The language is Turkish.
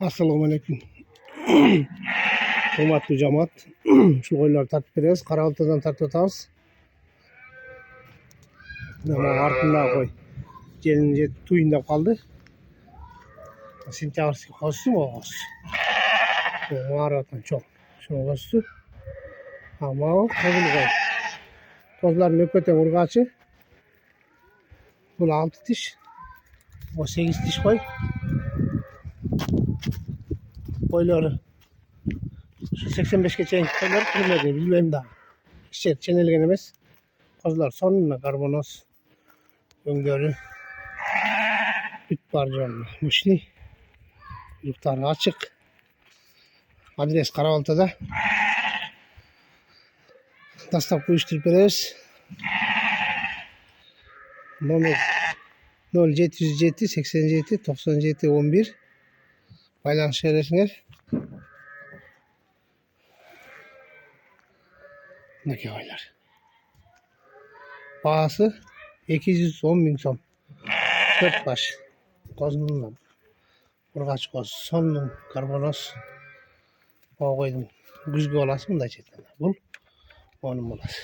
Assalomu alaykum. Hurmatli jamoat. Shu qo'ylarni tartib beramiz. Qaraltadan tartib o'tamiz. Mana orqadan qo'y. Kelinje tuyindab qoldi. Sentyabrskiy qo'zsi o'g'oz. Ma'ratan çok. Şunu qo'zsi. Ama qozil qo'y. Qozlarni ko'ta urg'achi. Bu 6 tish. O 8 tish qo'y. Qo'ylari 85'e çeyin koylar kırmızı bilmem daha. İşte çenelgen emez. Kozlar sonuna karbonoz. Öngörü. Üt barcanlı. Müşni. Yurtları açık. Adres Karabalta'da. Dastap uyuşturup veririz. Numara 0707 87 97 11. Байланış edersiniz. Ne koylar? Bağısı 210.000 som. 4 baş. Kozundan. Urgaç koz. Sonun karbonoz. O koydum. Güzgü olasın da çetin. Bul. Onun olası.